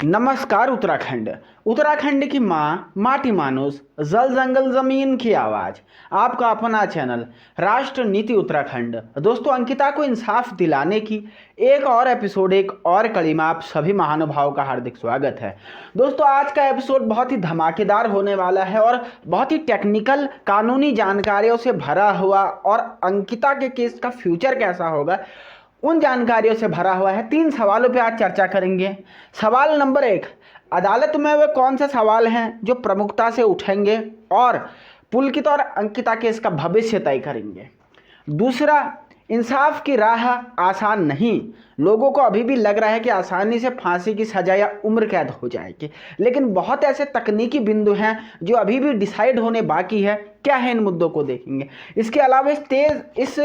नमस्कार उत्तराखंड। उत्तराखंड की माँ, माटी मानुस, जल जंगल जमीन की आवाज, आपका अपना चैनल राष्ट्र नीति उत्तराखंड। दोस्तों, अंकिता को इंसाफ दिलाने की एक और एपिसोड, एक और कड़ी में आप सभी महानुभावों का हार्दिक स्वागत है। दोस्तों, आज का एपिसोड बहुत ही धमाकेदार होने वाला है और बहुत ही टेक्निकल कानूनी जानकारियों से भरा हुआ, और अंकिता के केस का फ्यूचर कैसा होगा उन जानकारियों से भरा हुआ है। 3 सवालों पे आज चर्चा करेंगे। सवाल नंबर 1, अदालत में वे कौन से सवाल हैं जो प्रमुखता से उठेंगे और पुलकित और अंकिता केस का भविष्य तय करेंगे। दूसरा, इंसाफ की राह आसान नहीं। लोगों को अभी भी लग रहा है कि आसानी से फांसी की सजा या उम्र कैद हो जाएगी, लेकिन बहुत ऐसे तकनीकी बिंदु हैं जो अभी भी डिसाइड होने बाकी है। क्या है, इन मुद्दों को देखेंगे। इसके अलावा इस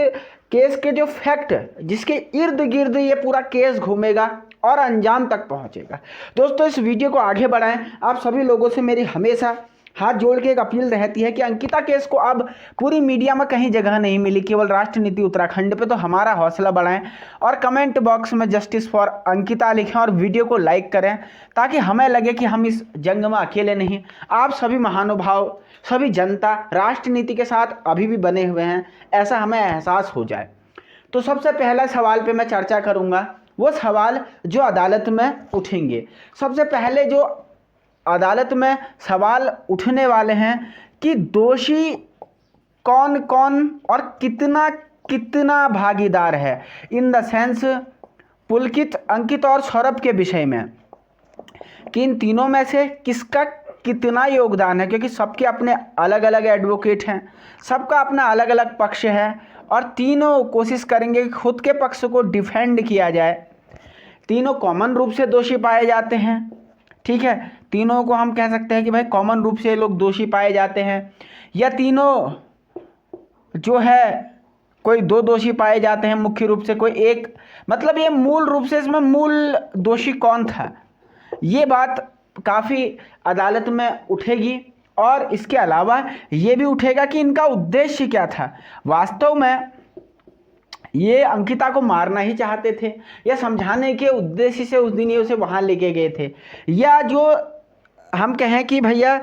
केस के जो फैक्ट, जिसके इर्द गिर्द ये पूरा केस घूमेगा और अंजाम तक पहुंचेगा। दोस्तों, इस वीडियो को आगे बढ़ाएं। आप सभी लोगों से मेरी हमेशा हाथ जोड़ के एक अपील रहती है कि अंकिता केस को अब पूरी मीडिया में कहीं जगह नहीं मिली, केवल राष्ट्र नीति उत्तराखंड पे। तो हमारा हौसला बढ़ाएं और कमेंट बॉक्स में जस्टिस फॉर अंकिता लिखें और वीडियो को लाइक करें, ताकि हमें लगे कि हम इस जंग में अकेले नहीं। आप सभी महानुभाव, सभी जनता राष्ट्र नीति के साथ अभी भी बने हुए हैं, ऐसा हमें एहसास हो जाए। तो सबसे पहला सवाल पे मैं चर्चा करूंगा, वो सवाल जो अदालत में उठेंगे। सबसे पहले जो अदालत में सवाल उठने वाले हैं कि दोषी कौन कौन और कितना कितना भागीदार है, इन द सेंस पुलकित, अंकित और सौरभ के विषय में, कि इन तीनों में से किसका कितना योगदान है। क्योंकि सबके अपने अलग अलग एडवोकेट हैं, सबका अपना अलग अलग पक्ष है, और तीनों कोशिश करेंगे कि खुद के पक्ष को डिफेंड किया जाए। तीनों कॉमन रूप से दोषी पाए जाते हैं, ठीक है। तीनों को हम कह सकते हैं कि भाई कॉमन रूप से लोग दोषी पाए जाते हैं, या तीनों जो है कोई 2 दोषी पाए जाते हैं मुख्य रूप से, कोई एक, मतलब ये मूल रूप से इसमें मूल दोषी कौन था, ये बात काफ़ी अदालत में उठेगी। और इसके अलावा ये भी उठेगा कि इनका उद्देश्य क्या था। वास्तव में ये अंकिता को मारना ही चाहते थे, या समझाने के उद्देश्य से उस दिन ये उसे वहाँ लेके गए थे, या जो हम कहें कि भैया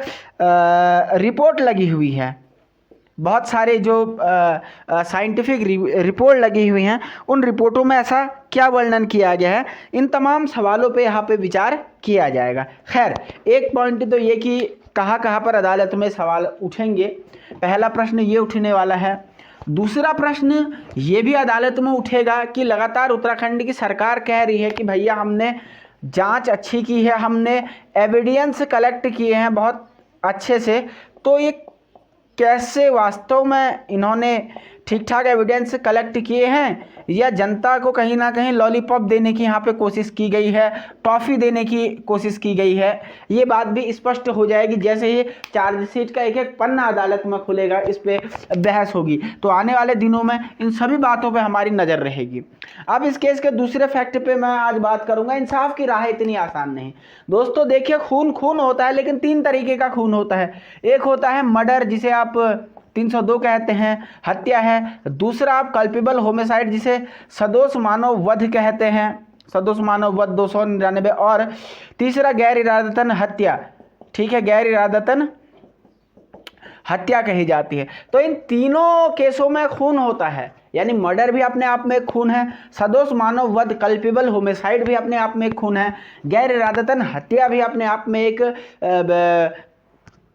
रिपोर्ट लगी हुई है, बहुत सारे जो साइंटिफिक रिपोर्ट लगी हुई हैं, उन रिपोर्टों में ऐसा क्या वर्णन किया गया है। इन तमाम सवालों पे यहाँ पे विचार किया जाएगा। खैर, एक पॉइंट तो ये कि कहाँ कहाँ पर अदालत में सवाल उठेंगे। पहला प्रश्न ये उठने वाला है। दूसरा प्रश्न ये भी अदालत में उठेगा कि लगातार उत्तराखंड की सरकार कह रही है कि भैया हमने जांच अच्छी की है, हमने एविडेंस कलेक्ट किए हैं बहुत अच्छे से, तो ये कैसे वास्तव में इन्होंने ठीक ठाक एविडेंस कलेक्ट किए हैं, या जनता को कहीं ना कहीं लॉलीपॉप देने की यहाँ पे कोशिश की गई है, टॉफ़ी देने की कोशिश की गई है। ये बात भी स्पष्ट हो जाएगी जैसे ही चार्जशीट का एक एक पन्ना अदालत में खुलेगा, इस पर बहस होगी। तो आने वाले दिनों में इन सभी बातों पे हमारी नज़र रहेगी। अब इस केस के दूसरे फैक्ट पे मैं आज बात करूँगा। इंसाफ की राह इतनी आसान नहीं। दोस्तों देखिए, खून खून होता है, लेकिन 3 तरीके का खून होता है। एक होता है मर्डर, जिसे आप 302 कहते हैं, हत्या है। दूसरा आप कल्पेबल होमिसाइड, जिसे सदोष मानव वध कहते हैं, सदोष मानव वध 299। और तीसरा गैर इरादतन हत्या, ठीक है, गैर इरादतन हत्या कही जाती है। तो इन तीनों केसों में खून होता है, यानी मर्डर भी अपने आप में एक खून है, सदोष मानव वध कल्पेबल होमिसाइड भी अपने आप में एक खून है, गैर इरादतन हत्या भी अपने आप में एक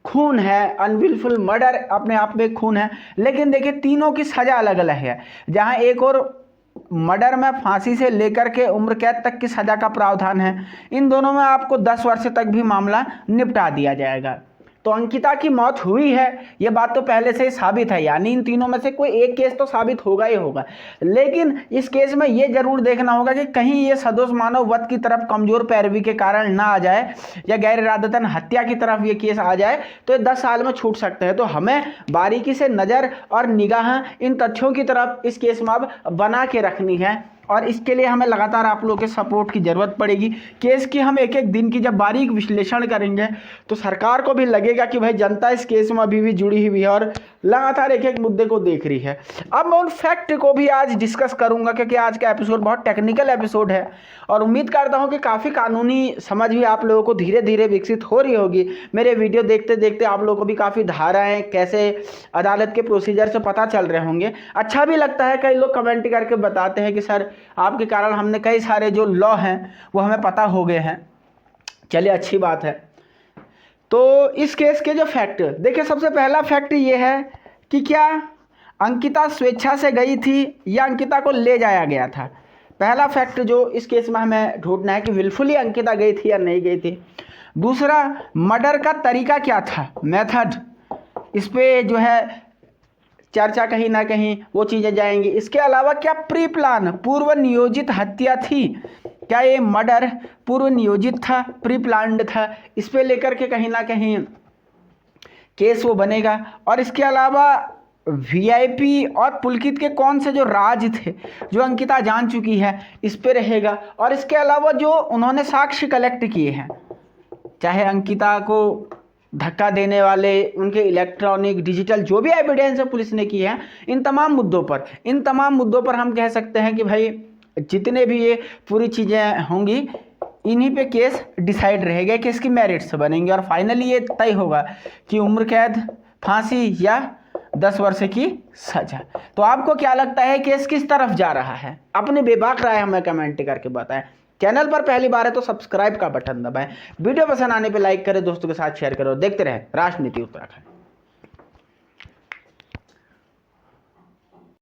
खून है, अनविलफुल मर्डर अपने आप में खून है। लेकिन देखिए, तीनों की सज़ा अलग अलग है। जहां एक और मर्डर में फांसी से लेकर के उम्र कैद तक की सज़ा का प्रावधान है, इन दोनों में आपको 10 वर्ष तक भी मामला निपटा दिया जाएगा। तो अंकिता की मौत हुई है, ये बात तो पहले से ही साबित है, यानी इन तीनों में से कोई एक केस तो साबित होगा ही होगा। लेकिन इस केस में ये जरूर देखना होगा कि कहीं ये सदोष मानव वध की तरफ कमजोर पैरवी के कारण ना आ जाए, या गैर इरादतन हत्या की तरफ ये केस आ जाए, तो ये 10 साल में छूट सकते हैं। तो हमें बारीकी से नज़र और निगाह इन तथ्यों की तरफ इस केस में अब बना के रखनी है, और इसके लिए हमें लगातार आप लोगों के सपोर्ट की ज़रूरत पड़ेगी। केस की हम एक एक दिन की जब बारीक विश्लेषण करेंगे, तो सरकार को भी लगेगा कि भाई जनता इस केस में अभी भी जुड़ी हुई है और लगातार एक एक मुद्दे को देख रही है। अब मैं उन फैक्ट को भी आज डिस्कस करूंगा, क्योंकि आज का एपिसोड बहुत टेक्निकल एपिसोड है और उम्मीद करता हूं कि काफ़ी कानूनी समझ भी आप लोगों को धीरे धीरे विकसित हो रही होगी। मेरे वीडियो देखते देखते आप लोगों को भी काफ़ी धाराएँ कैसे अदालत के प्रोसीजर से पता चल रहे होंगे। अच्छा भी लगता है, कई लोग कमेंट करके बताते हैं कि सर आपके कारण हमने कई सारे जो लॉ हैं वो हमें पता हो गए हैं। चलिए, अच्छी बात है। तो इस केस के जो फैक्ट देखिए, सबसे पहला फैक्ट ये है कि क्या अंकिता स्वेच्छा से गई थी या अंकिता को ले जाया गया था। पहला फैक्ट जो इस केस में हमें ढूंढना है कि विलफुली अंकिता गई थी या नहीं गई थी। दूसरा, मर्डर का तरीका क्या था, मेथड, इस पे जो है चर्चा कहीं ना कहीं वो चीज़ें जाएंगी। इसके अलावा क्या प्री प्लान, पूर्व नियोजित हत्या थी, क्या ये मर्डर पूर्व नियोजित था, प्री प्लान्ड था, इस पे लेकर के कहीं ना कहीं केस वो बनेगा। और इसके अलावा वीआईपी और पुलकित के कौन से जो राज थे जो अंकिता जान चुकी है, इस पे रहेगा। और इसके अलावा जो उन्होंने साक्ष्य कलेक्ट किए हैं, चाहे अंकिता को धक्का देने वाले उनके इलेक्ट्रॉनिक डिजिटल जो भी एविडेंस है पुलिस ने की है, इन तमाम मुद्दों पर हम कह सकते हैं कि भाई जितने भी ये पूरी चीज़ें होंगी इन्हीं पे केस डिसाइड रहेगा कि इसकी मेरिट्स बनेंगे और फाइनली ये तय होगा कि उम्र कैद, फांसी या 10 वर्ष की सजा। तो आपको क्या लगता है केस किस तरफ जा रहा है? अपनी बेबाक राय हमें कमेंट करके बताएं। चैनल पर पहली बार है तो सब्सक्राइब का बटन दबाएं। वीडियो पसंद आने पे लाइक करें, दोस्तों के साथ शेयर करो। देखते रहें राष्ट्रनीति उत्तराखंड।